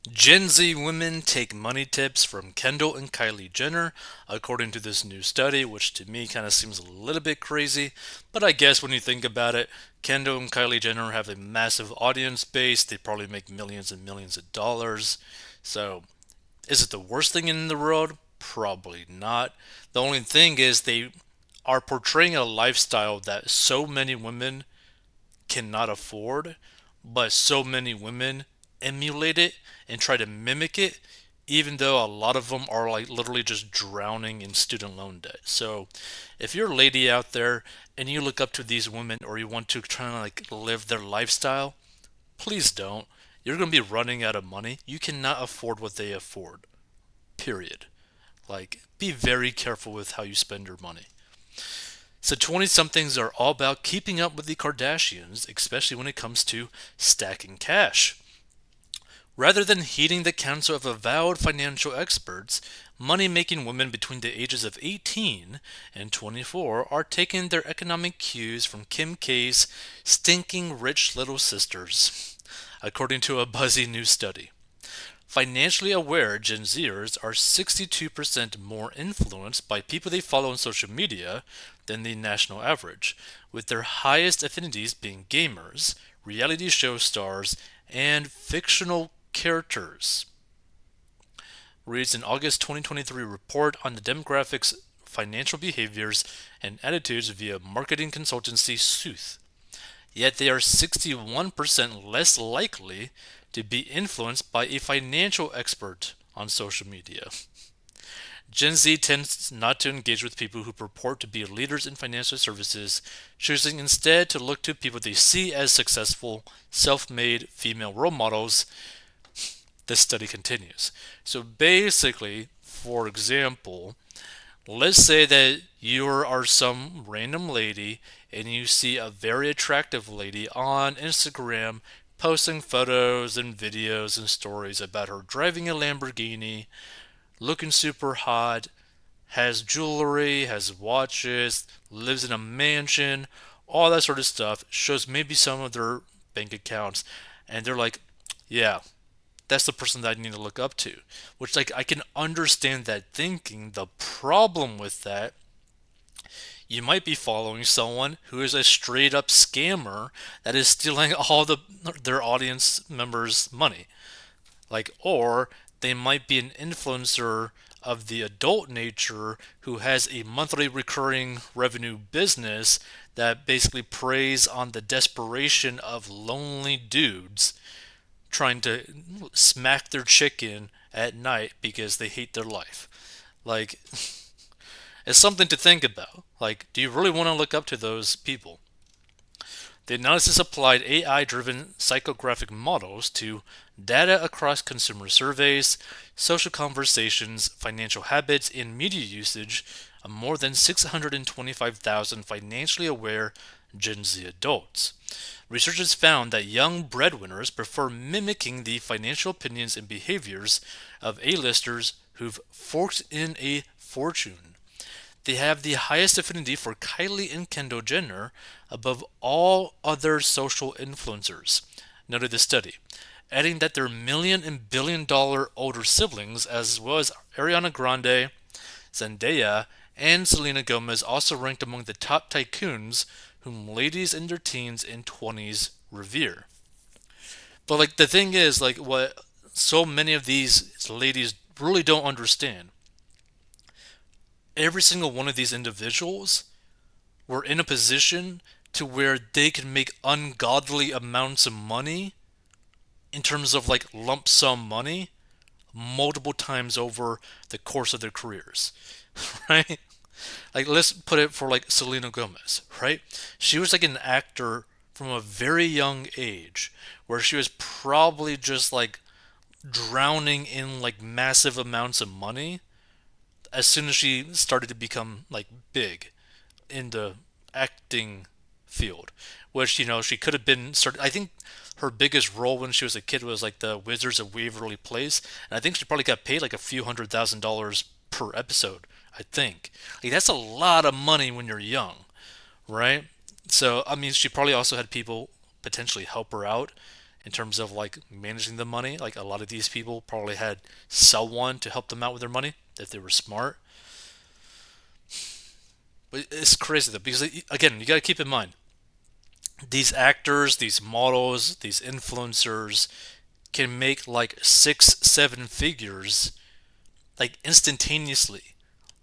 Gen Z women take money tips from Kendall and Kylie Jenner, according to this new study, which to me kind of seems a little bit crazy. But I guess when you think about it, Kendall and Kylie Jenner have a massive audience base. They probably make millions and millions of dollars. So, is it the worst thing in the world? Probably not. The only thing is they are portraying a lifestyle that so many women cannot afford, but so many women emulate it and try to mimic it, even though a lot of them are like literally just drowning in student loan debt. So, if you're a lady out there and you look up to these women or you want to try to like live their lifestyle, please don't. You're going to be running out of money. You cannot afford what they afford. Period. Like, be very careful with how you spend your money. So 20 somethings are all about keeping up with the Kardashians, especially when it comes to stacking cash. Rather than heeding the counsel of avowed financial experts, money making women between the ages of 18 and 24 are taking their economic cues from Kim K's stinking rich little sisters, according to a buzzy new study. Financially aware Gen Zers are 62% more influenced by people they follow on social media than the national average, with their highest affinities being gamers, reality show stars, and fictional characters. Reads an August 2023 report on the demographics, financial behaviors, and attitudes via marketing consultancy Sooth. Yet they are 61% less likely to be influenced by a financial expert on social media. Gen Z tends not to engage with people who purport to be leaders in financial services, choosing instead to look to people they see as successful, self made female role models. This study continues. So basically, for example, let's say that you are some random lady and you see a very attractive lady on Instagram posting photos and videos and stories about her driving a Lamborghini, looking super hot, has jewelry, has watches, lives in a mansion, all that sort of stuff, shows maybe some of their bank accounts, and they're like, yeah, that's the person that I need to look up to. Which, like, I can understand that thinking. The problem with that, you might be following someone who is a straight up scammer that is stealing all their audience members' money. Like, or they might be an influencer of the adult nature who has a monthly recurring revenue business that basically preys on the desperation of lonely dudes trying to smack their chicken at night because they hate their life. Like, it's something to think about. Like, do you really want to look up to those people? The analysis applied AI driven psychographic models to data across consumer surveys, social conversations, financial habits, and media usage of more than 625,000 financially aware Gen Z adults. Researchers found that young breadwinners prefer mimicking the financial opinions and behaviors of A-listers who've forked in a fortune. They have the highest affinity for Kylie and Kendall Jenner above all other social influencers, noted the study, adding that their million and billion dollar older siblings, as well as Ariana Grande, Zendaya, and Selena Gomez, also ranked among the top tycoons whom ladies in their teens and 20s revere. But like the thing is, like what so many of these ladies really don't understand, every single one of these individuals were in a position to where they can make ungodly amounts of money in terms of like lump sum money multiple times over the course of their careers, right? Like let's put it for like Selena Gomez, right? She was like an actor from a very young age where she was probably just like drowning in like massive amounts of money as soon as she started to become like big in the acting field, which she could have been. I think her biggest role when she was a kid was like the Wizards of Waverly Place, and I think she probably got paid like a few $100,000 per episode. I think like that's a lot of money when you're young, right? So I mean, she probably also had people potentially help her out in terms of like managing the money. Like a lot of these people probably had someone to help them out with their money if they were smart. But it's crazy though because again, you got to keep in mind these actors, these models, these influencers can make like six, seven figures like instantaneously.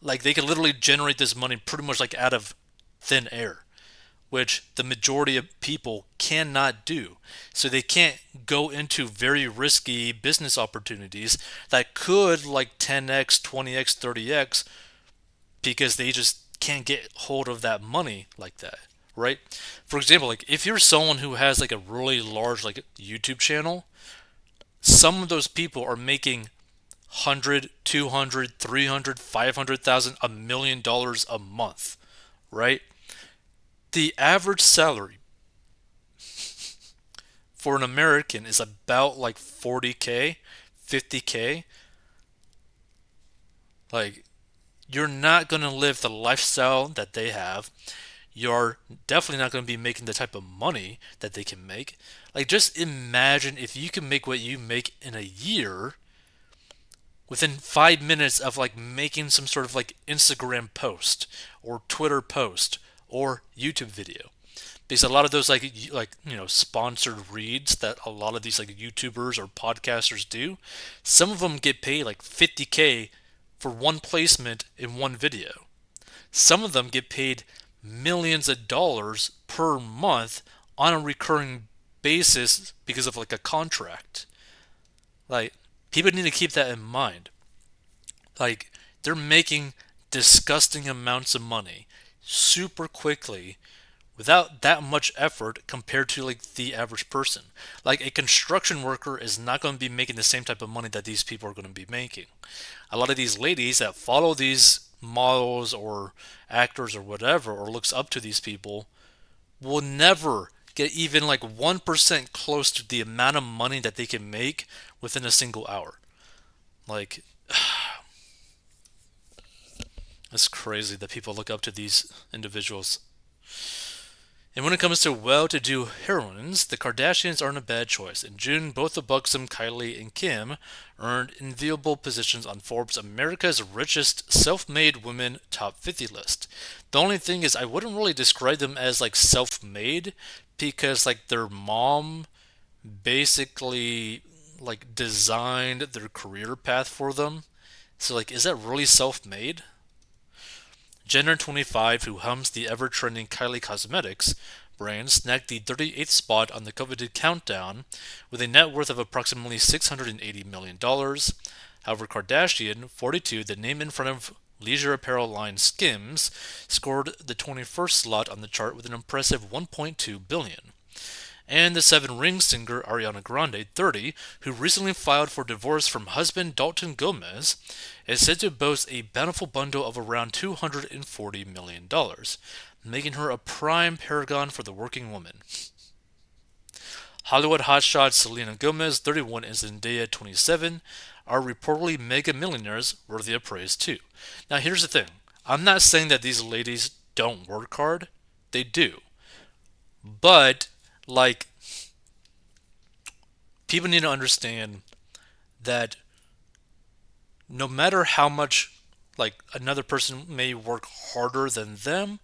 Like they can literally generate this money pretty much like out of thin air, which the majority of people cannot do. So they can't go into very risky business opportunities that could like 10x, 20x, 30x because they just can't get hold of that money like that, right? For example, like if you're someone who has like a really large like YouTube channel, some of those people are making 100, 200, 300, 500,000, $1 million a month, right? The average salary for an American is about like 40K, 50K. Like, you're not going to live the lifestyle that they have. You're definitely not going to be making the type of money that they can make. Like, just imagine if you can make what you make in a year within 5 minutes of like making some sort of like Instagram post or Twitter post or YouTube video. Because a lot of those sponsored reads that a lot of these like YouTubers or podcasters do, some of them get paid like 50K for one placement in one video. Some of them get paid millions of dollars per month on a recurring basis because of like a contract. Like, people need to keep that in mind. Like, they're making disgusting amounts of money super quickly without that much effort compared to like the average person. Like a construction worker is not going to be making the same type of money that these people are going to be making. A lot of these ladies that follow these models or actors or whatever or looks up to these people will never get even like 1% close to the amount of money that they can make within a single hour. Like, it's crazy that people look up to these individuals. And when it comes to well-to-do heroines, the Kardashians aren't a bad choice. In June, both the buxom Kylie and Kim earned enviable positions on Forbes' America's Richest Self-Made Women Top 50 list. The only thing is, I wouldn't really describe them as like self-made because like their mom basically like designed their career path for them. So like, is that really self-made? Jenner, 25, who helms the ever-trending Kylie Cosmetics brand, snagged the 38th spot on the coveted countdown with a net worth of approximately $680 million. However, Kardashian, 42, the name in front of leisure apparel line Skims, scored the 21st slot on the chart with an impressive $1.2 billion. And the Seven Rings singer Ariana Grande, 30, who recently filed for divorce from husband Dalton Gomez, is said to boast a bountiful bundle of around $240 million, making her a prime paragon for the working woman. Hollywood hotshot Selena Gomez, 31, and Zendaya, 27, are reportedly mega millionaires worthy of praise too. Now here's the thing. I'm not saying that these ladies don't work hard. They do. But, like, people need to understand that no matter how much like another person may work harder than them,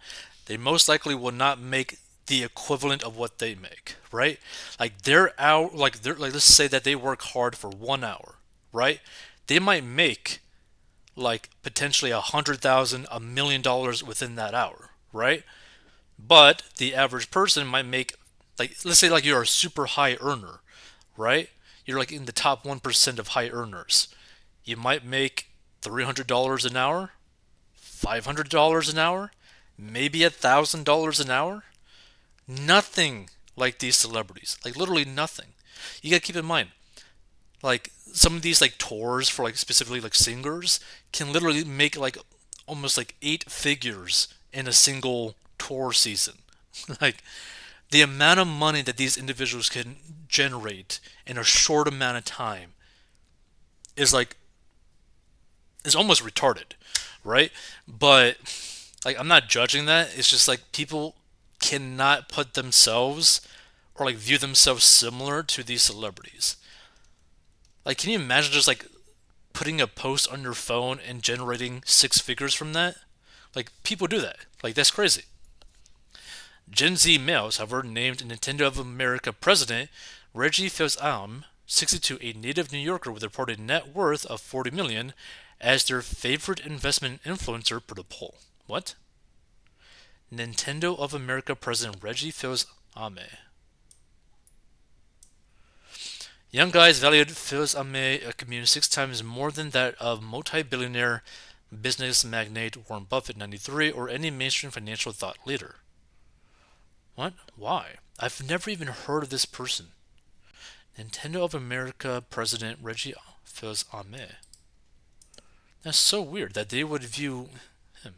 they most likely will not make the equivalent of what they make, right? Like they're out they're like let's say that they work hard for 1 hour, right? They might make like potentially 100,000, $1 million within that hour, right? But the average person might make like let's say like you're a super high earner, right? You're like in the top 1% of high earners. You might make $300 an hour, $500 an hour, maybe $1,000 an hour. Nothing like these celebrities. Like literally nothing. You gotta keep in mind, like some of these like tours for like specifically like singers can literally make like almost like 8 figures in a single tour season. Like the amount of money that these individuals can generate in a short amount of time is like is almost retarded, right? But like I'm not judging that. It's just like people cannot put themselves or like view themselves similar to these celebrities. Like, can you imagine just like putting a post on your phone and generating six figures from that? Like, people do that. Like, that's crazy. Gen Z males, however, named Nintendo of America president Reggie Fils-Aime, 62, a native New Yorker with a reported net worth of 40 million, as their favorite investment influencer per the poll. What? Nintendo of America president Reggie Fils-Aime. Young guys valued Fils-Aime a commune six times more than that of multi-billionaire business magnate Warren Buffett, 93, or any mainstream financial thought leader. What? Why? I've never even heard of this person. Nintendo of America president Reggie Fils-Aime. That's so weird that they would view him.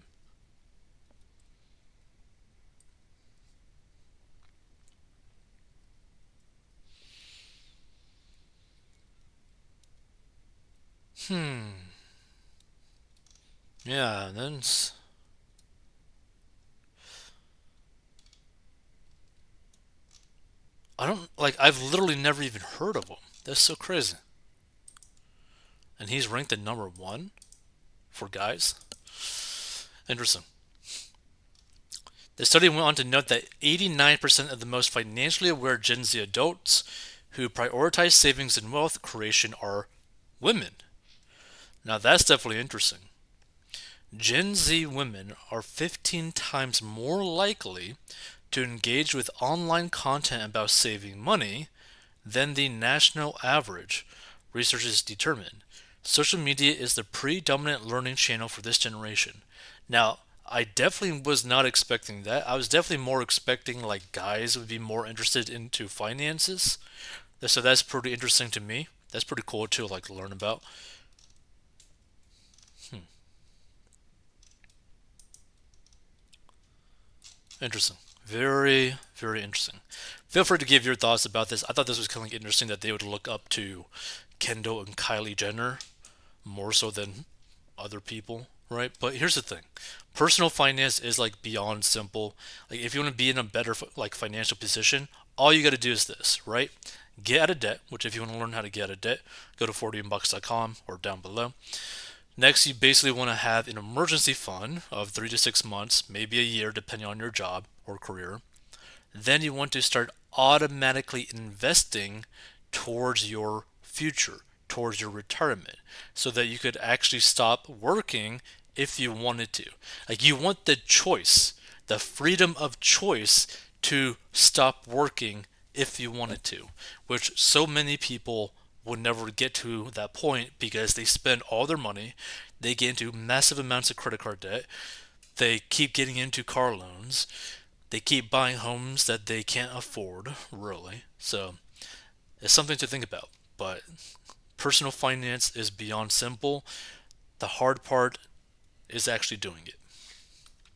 Hmm. Yeah, then I don't like. I've literally never even heard of him. That's so crazy. And he's ranked at number one for guys. Interesting. The study went on to note that 89% of the most financially aware Gen Z adults who prioritize savings and wealth creation are women. Now that's definitely interesting. Gen Z women are 15 times more likely to engage with online content about saving money than the national average, researchers determined. Social media is the predominant learning channel for this generation. Now, I definitely was not expecting that. I was definitely more expecting like guys would be more interested into finances. So that's pretty interesting to me. That's pretty cool to like learn about. Hmm. Interesting. Very, very interesting. Feel free to give your thoughts about this. I thought this was kind of interesting that they would look up to Kendall and Kylie Jenner more so than other people, right? But here's the thing: personal finance is like beyond simple. Like if you want to be in a better like financial position, all you got to do is this, right? Get out of debt. Which if you want to learn how to get out of debt, go to 40inbucks.com or down below. Next, you basically want to have an emergency fund of 3 to 6 months, maybe a year, depending on your job or career. Then you want to start automatically investing towards your future, towards your retirement, so that you could actually stop working if you wanted to. Like you want the choice, the freedom of choice to stop working if you wanted to, which so many people will never get to that point because they spend all their money, they get into massive amounts of credit card debt, they keep getting into car loans, they keep buying homes that they can't afford, really. So it's something to think about. But personal finance is beyond simple. The hard part is actually doing it.